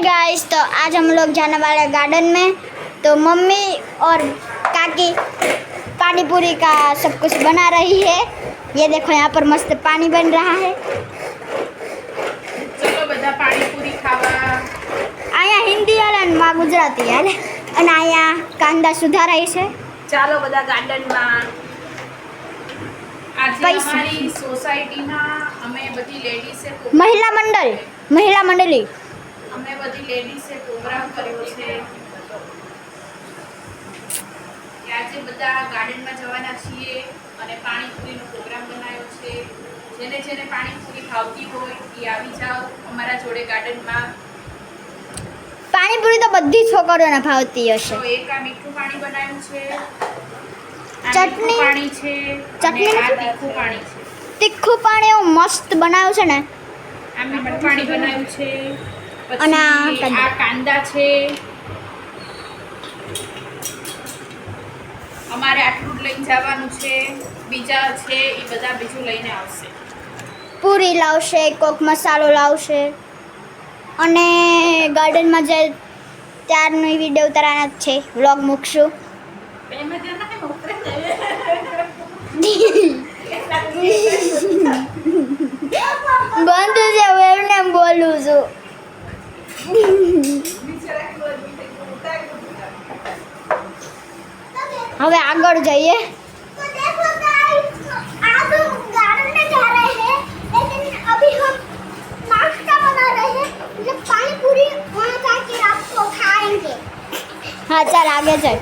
Guys, तो आज हम लोग जाने वाले हैं गार्डन में। तो मम्मी और काकी पानी पूरी का सब कुछ बना रही है। ये देखो यहाँ पर मस्त पानी बन रहा है। चलो बधा पानी पूरी खावा। आया हिंदी वाला ने मां गुजराती हाले અને આયા કાંદા સુધારાય છે। ચાલો બધા ગાર્ડન માં। આજે પૈસા। અમારી સોસાયટી માં અમે બધી લેડીઝે મહિલા મંડળી અમે બધી લેડીઝે પ્રોગ્રામ કર્યો છે કે આજે બધા ગાર્ડન માં જવાના છીએ અને પાણીપુરીનો પ્રોગ્રામ બનાવ્યો છે। જેને જેને પાણીપુરી ખાવતી હોય એ આવી જાઓ અમારા જોડે ગાર્ડન માં। પાણીપુરી તો બધી છોકરીઓને ભાવતી હશે। તો એક આ મીઠું પાણી બનાવ્યું છે, આ ચટણી મીઠું પાણી છે, ચટણી અને આ નથી? તીખું પાણી છે। તીખું પાણી એવું મસ્ત બનાવ્યું છે ને। આ મીઠું પાણી બનાવ્યું છે, અને આ પછી કાંદા। આ કાંદા છે। અમારે આટલું જ લઈને જવાનું છે, બીજા છે એ બધા બીજું લઈને આવશે। પૂરી લાવશે, કોક મસાલો લાવશે અને ગાર્ડનમાં જે ત્યારનો વિડીયો ઉતારવાના જ છે, વ્લોગ મૂકશું। બંધ છે એમને બોલું છું। હવે આગળ જઈએ। हाँ चल आगे चल।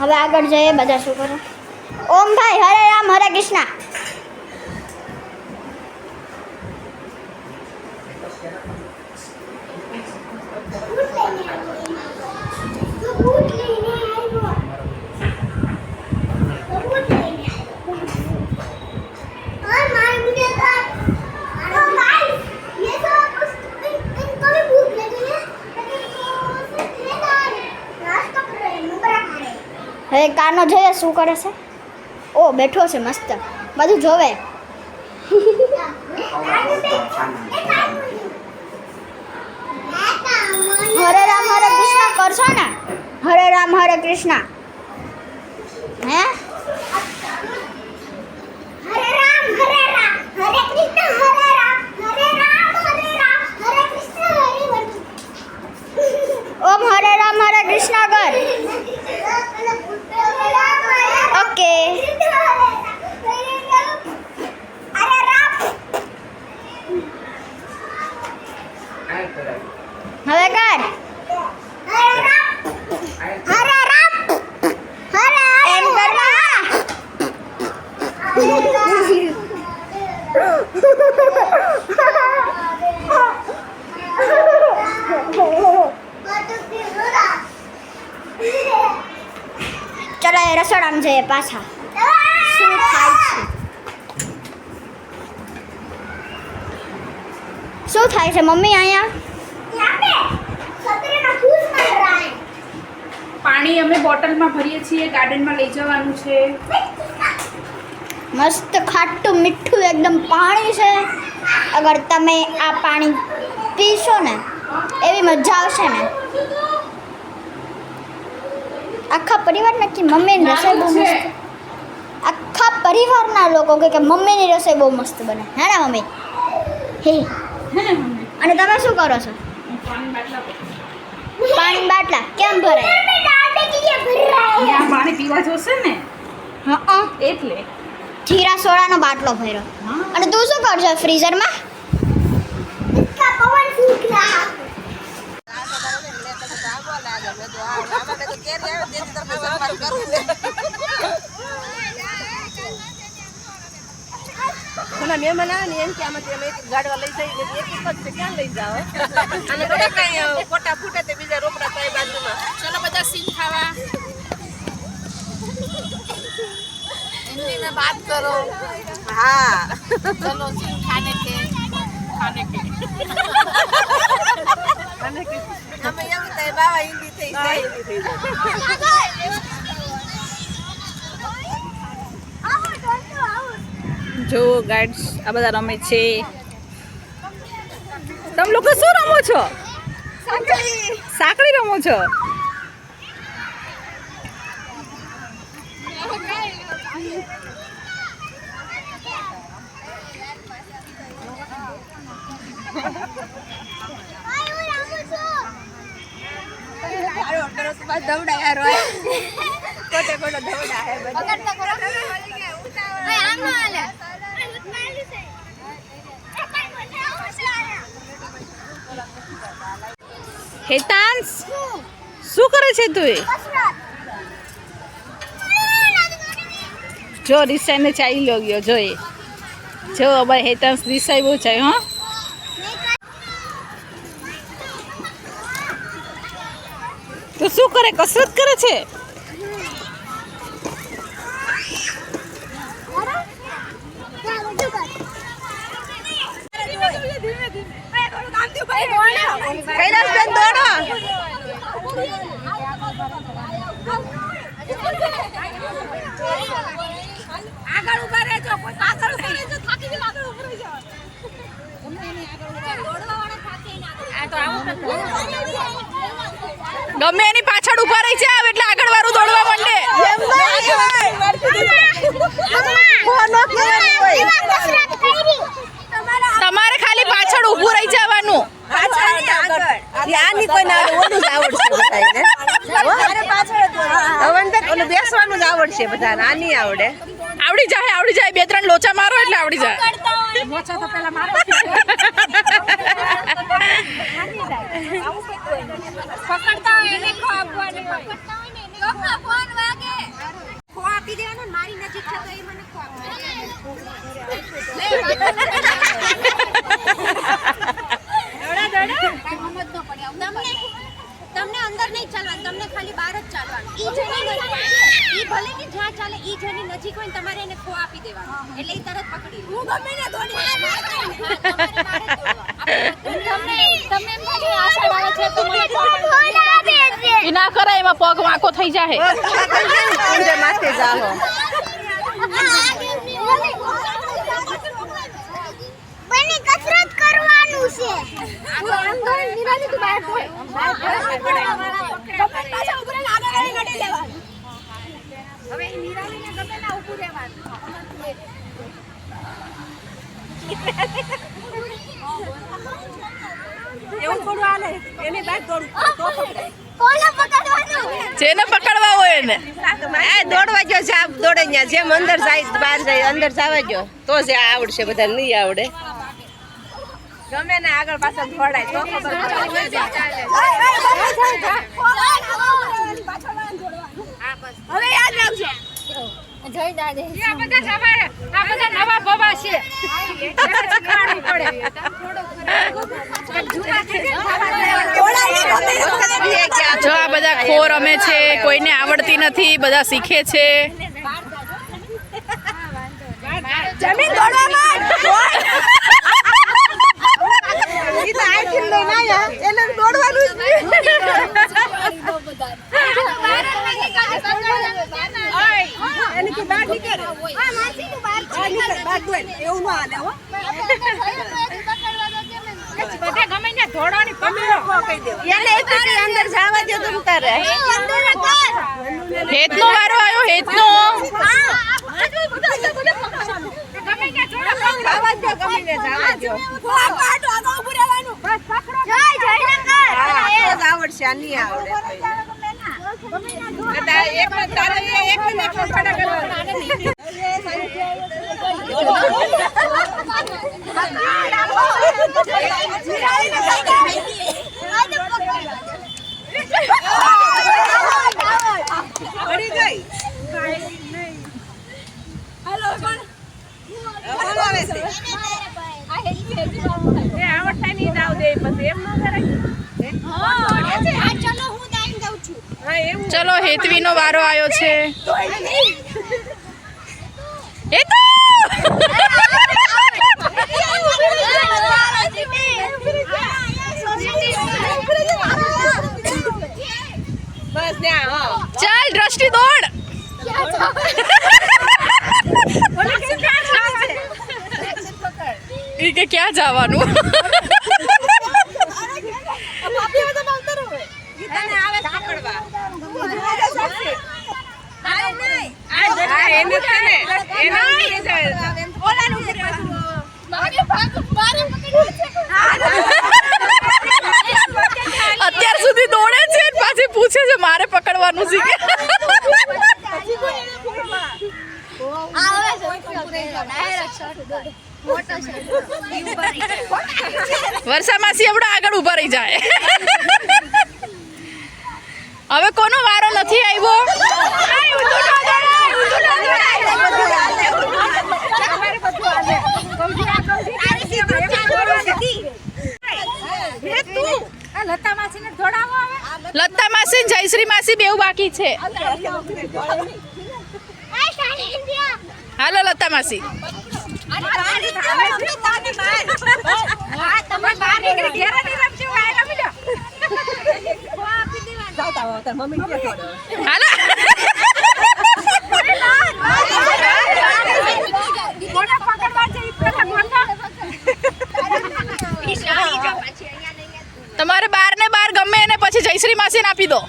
હવે આગળ જઈએ। બધા શું કરો? ઓમ ભાઈ, હરે રામ હરે કૃષ્ણ। હવે કાનો જોઈએ શું કરે છે? ઓ બેઠો છે મસ્ત, બધું જોવે। હરે રામ હરે કૃષ્ણ કરશો ને? હરે રામ હરે કૃષ્ણ હે? હરે રામ હરે રામ હરે કૃષ્ણ હરે રામ હરે રામ હરે રામ હરે કૃષ્ણ હરે રામ। ઓમ હરે રામ હરે કૃષ્ણ કર। ઓકે હવે કર। હરે રામ એમ કરમાં। ચલો એ રસોડામાં જઈએ પાછા। શું થાય છે? શું થાય છે મમ્મી અહીંયા? પાણી અમે બોટલમાં ભરીએ છીએ, ગાર્ડનમાં લઈ જવાનું છે। મસ્ત ખાટું મીઠું એકદમ પાણી છે। અગર તમે આ પાણી પીશો ને એવી મજા આવશે ને। આખા પરિવાર નક્કી મમ્મીની રસોઈ બહુ મસ્ત। આખા પરિવારના લોકો કહે કે મમ્મીની રસોઈ બહુ મસ્ત બને, હે ને મમ્મી? હે અને તમે શું કરો છો? પાણી બાટલા કેમ ભરાય? ત્યાં પાણી પીવા જોશે ને હા એટલે। જીરા સોડાનો બાટલો ભર્યો। અને તું શું કરજો ફ્રીઝરમાં? ઘણા મહેમાન આવે ને એમ કે આમાં તમે એક ગાડવા લઈ જઈ એક એક જ છે, ક્યાં લઈ જાઓ? અને બધા કઈ ફોટા ફૂટે તે બીજા રોકડા થાય બાજુમાં। ચલો બધા સિંગ ખાવા। हिंदी में बात करो। हाँ चलो सिंग खाने के खाने के हमें ये बताए बाबा हिंदी थे જો ગાઈડ્સ આ બધા રમે છે। તમે લોકો શું રમો છો? સાંકળી રમો છો? હેતાંશ શું કરે છે તું? જો રિસાઈને ચાલી લો ગયો. જો અમારે હેતાંશ રિસાઈ બહુ ચાય. હા, તો શું કરે? કસરત કરે છે. કૈલાસબેન દોડો. આગળ ઉભા રહેજો. કોઈ પાછળ ઉભા રહેજો. થાકી ગયો આગળ ઉભા રહેજો. ગમે એની પાછળ ઉભા રહી છે એટલે આગળ વાળું દોડવા માંડે. તમારે ખાલી પાછળ ઊભું રહી જવાનું. બેસવાનું જ આવડશે બધાને. આ નહીં આવડે. આવડી જાય 2-3 લોચા મારો એટલે આવડી જાય. લોચા તો પેલા મારો. પકડતા હોય એને ખો આપવાની હોય. પકડતા હોય ને એને ખો ફોન વાગે. ખો આપી દેવાનો. મારી નજીક છે તો એ મને ખો તમને અંદર નહીં ચાલવાનું. તમને ખાલી બહાર જ ચાલવાનું. ઈ ભલે ને જ્યાં ચાલે ઈ જેની નજીક હોય ને તમારે એને ખો આપી દેવાનો. એટલે ઈ તરત પકડી. હું ગમે ને દોડી. તમને એમ થાય આશા આવે છે તો મને ઈ ના કરાય. એમાં પગ વાંકો થઈ જાય. માથે જાઓ. બની કસરત કરવાનું છે. આમ કરે નિરાલી તું બહાર હોય. પાછા ઉભરે આગળ ગાડી લેવાનું. હવે ઈ નિરાલીને ગમે ના ઊભું રહેવાનું. એવું થોડું હાલે. એને બહાર દોડવું તો પકડાય. કોને પકડવાનું? જેને પકડવા હોય એને. દોડવા જો જાપ દોડે ન્યા. જેમ અંદર જાય બહાર જાય. અંદર જવા જો તો જ આવડશે. બધા નહીં આવડે. ગમે ને આગળ પાછળ ફોડાય તો ખબર પડે. હવે યાદ રાખજો. જય દાદે. આ બધા નવા બાબા છે. જો આ બધા ખો રમે છે. કોઈને આવડતી નથી. બધા શીખે છે. જમીન દોડવામાં અંદર જવા દો. તમ તારે હેતનો વારો આવ્યો. હેતનો આવડશે. આ નહીં આવડે. ચલો હેતવીનો વારો આવ્યો છે. ચાલ દ્રષ્ટિ દોડ. કે ક્યાં જવાનું? વર્ષા માસી હમણાં આગળ ઊભા રહી જાય. હવે કોનો વારો નથી આવ્યો? લતા માસી ને જયશ્રી માસી બેવ બાકી છે. હાલો લતા માસી. હાલો. તમારે બાર ને બાર ગમે એને પછી જયશ્રી માસીને આપી દો.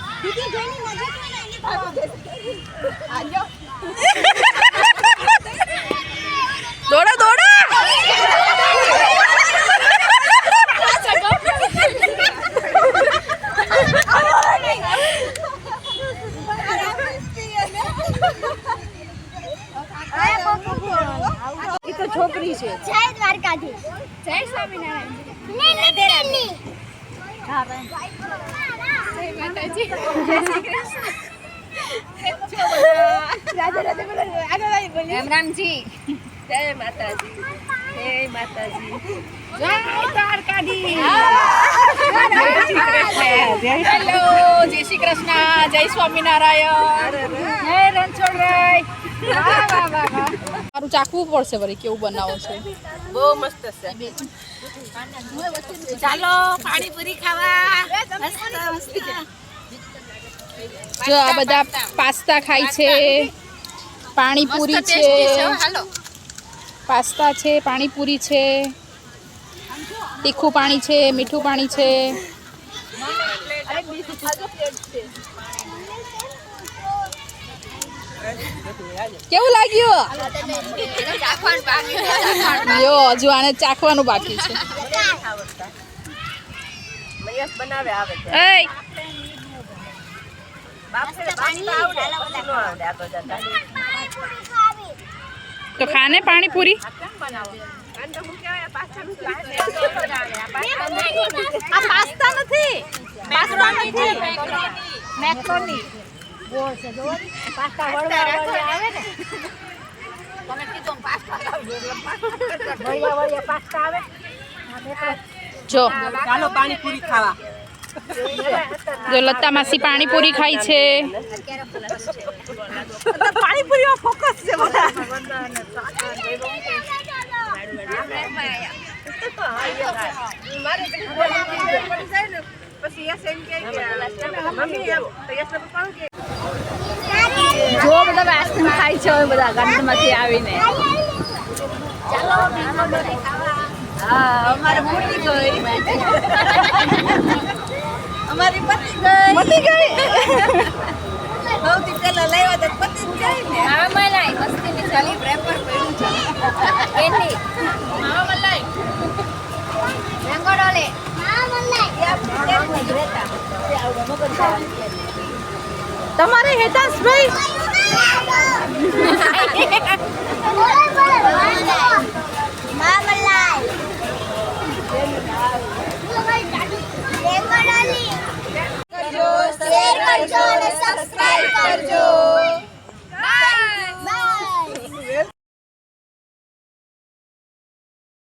દોડો દોડો. છોકરી છે. જય દ્વારકાધીશ. જય સ્વામિનારાયણ. હા ભાઈ. જય માતાજી. જય શ્રી કૃષ્ણ. રાધે રાધે બોલો. આગળ બોલો. રામ રામજી. જય માતાજી. જય માતાજી. જય દ્વારકાધીશ. હેલો જય શ્રી કૃષ્ણ. જય સ્વામિનારાયણ. જય રણછોડરાય. મારું ચાખવું પડશે વળી કેવું બનાવો છે. બહુ મસ્ત છે. ચાલો પાણીપુરી ખાવા. જો આ બધા પાસ્તા ખાય છે, પાણીપુરી છે, પાસ્તા છે, પાણીપુરી છે, તીખું પાણી છે, મીઠું પાણી છે. કેવું લાગ્યું? જો હજુ આને ચાખવાનું બાકી છે. બનાવે આવે છે. એય તો ખાને પાણીપુરી. આ પાસ્તા નથી. પાસ્તા નથી. મેક્રોની. પાસ્તા વળવા આવે ને. તમે કીધું પાસ્તા વળવા પાસ્તા આવે. જો ચાલો પાણીપુરી ખાવા. જો લતા માસી પાણીપુરી ખાય છે. પાણીપુરીમાં ફોકસ છે બધા. જો બધા આઈસ્ક્રીમ ખાય છે હવે બધા ગાર્ડનમાંથી આવીને. હા અમારે મોટી ગઈ. અમારી પતી ગઈ. સૌથી પહેલા લાવ્યા તો પતી જ ગઈ ને. હા મલાઈ મસ્તીની ચાલી રેપર પડ્યું છે. કેટલી માવા મલાઈ. રંગોડોલે હા મલાઈ તમારે હેતાંશભાઈ